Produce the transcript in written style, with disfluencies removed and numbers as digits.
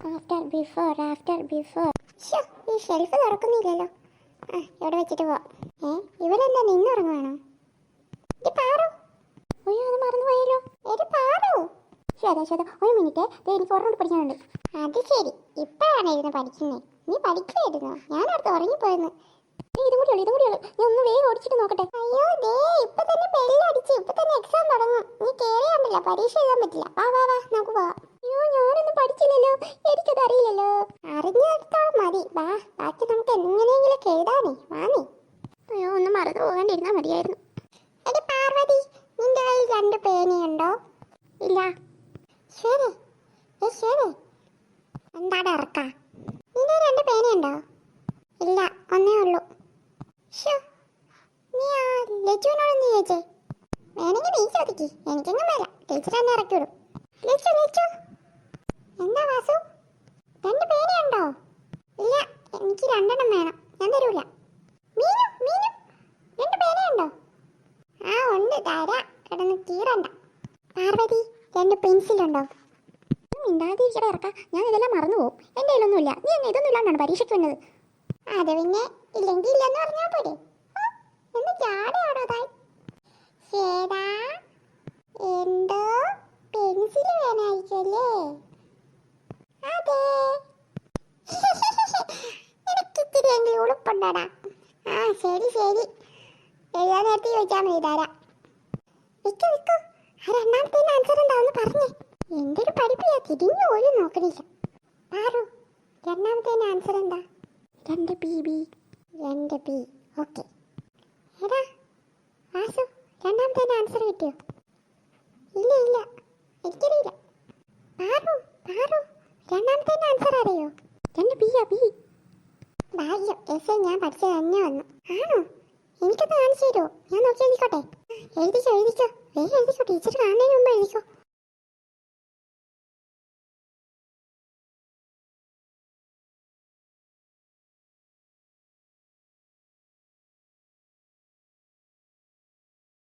After before after before. ഈ shelf തുറക്കുന്നില്ലല്ലോ. ഇവിടെ വെച്ചിട്ട് പോവാം. ഇവരെന്താ നിന്നുറങ്ങുവാണോ? പാറു, അയ്യോ അത് മറന്നു പോയല്ലോ. പാറു, ശരി ഒരു മിനിറ്റ്, എനിക്ക് ഓർമ്മ പഠിക്കാനുണ്ട്. അത് ശരി, ഇപ്പോഴാണ് ഇരുന്ന് പഠിക്കുന്നത്. നീ പഠിക്കുമായിരുന്നോ? ഞാനടുത്ത് ഉറങ്ങിപ്പോയെന്ന്. ഇതും കൂടിയുള്ളൂ. ഞാൻ ഒന്ന് വേഗം ഓടിച്ചിട്ട് നോക്കട്ടെ. അയ്യോ ദേ, ഇപ്പൊ തന്നെ ബെല്ലടിച്ച്, ഇപ്പൊ തന്നെ എക്സാം തുടങ്ങും. നീ കേറിയാണ്ടല്ല, പരീക്ഷ എഴുതാൻ പറ്റില്ല. വാ നമുക്ക് പോവാം. അയ്യോ ഞാനൊന്നും പഠിച്ചില്ലല്ലോ, എനിക്കത് അറിയില്ലല്ലോ. അറിഞ്ഞെടുത്തോളം മതി, വാ, ബാക്കി നമുക്ക് എങ്ങനെയെങ്കിലും എഴുതാനേ. വാ. അയ്യോ ഒന്ന് മറന്നു പോകാണ്ടിരുന്നാ മതിയായിരുന്നു. എടി പാർവതി, നിന്റെ കയ്യിൽ 2 പേനയുണ്ടോ? ഇല്ല. ശരി എന്താണ് ഇറക്ക? നിന്റെ 2 പേനയുണ്ടോ? ഇല്ല, ഒന്നേ ഉള്ളൂ. നീ ആ ലച്ചുവിനോടൊന്ന് ചോദിച്ചേ. വേണമെങ്കിൽ നീ ചോദിക്ക്, എനിക്കെങ്ങും വേല. ടീച്ചർ തന്നെ ഇറക്കി വിടും. ലച്ചു എന്താ വാസു, 2 പേനയുണ്ടോ? ഇല്ല, എനിക്ക് 2 വേണം, ഞാൻ തരൂല. മീനു 2 പേനയുണ്ടോ? ആ ഉണ്ട്, തരാ, കിടന്ന് കീറണ്ട. പാർവതി, 2 പെൻസിലുണ്ടോ? മിണ്ടാതിരിക്കട ഇറക്ക, ഞാൻ ഇതെല്ലാം മറന്നു പോകും. എൻ്റെ കയ്യിലൊന്നുമില്ല. നീ എന്നെ ഇതൊന്നും ഇല്ലാണ്ടാണ് പരീക്ഷയ്ക്ക് വന്നത്. അത് പിന്നെ ഇല്ലെങ്കിൽ ഇല്ലെന്ന് പറഞ്ഞാൽ പോരെ. എന്ന് ചാടയാണോ താൻ? ശേടാ, എന്തോ പെൻസിൽ വേണമായിരിക്കുമല്ലേ? അതെ. എനിക്കിത്തിരിയെങ്കിലും ഉളുപ്പുണ്ടാടാ. ശരി എഴുതാൻ നേരത്തെ ചോദിച്ചാൽ മതി, തരാം. വിക്കോ, ആ 2ാമത്തെ ആൻസർ എന്താന്ന് പറഞ്ഞേ. എന്തൊരു പഠിപ്പിയാ, തിരിഞ്ഞു പോലും നോക്കണില്ല. പാറു, 2ാമത്തെ ആൻസർ എന്താ? 2 ബി. ഓക്കെ. എടാ വാസു, 2ാമത്തെ ആൻസർ കിട്ടിയോ? ഇല്ല, എനിക്കറിയില്ല. പാറു, 2ാമത്തെ ആൻസർ അറിയോ? 2 ബി. ഭാഗ്യം, ഞാൻ പഠിച്ചത് തന്നെ വന്നു. ആണോ? എനിക്കൊന്ന് കാണിച്ചു തരുമോ? ഞാൻ നോക്കി എഴുതിക്കോട്ടെ? എഴുതിക്കോ, വേഗം എഴുതിക്കോ, ടീച്ചർ കാണുന്നതിന് മുമ്പ് എഴുതിക്കോ.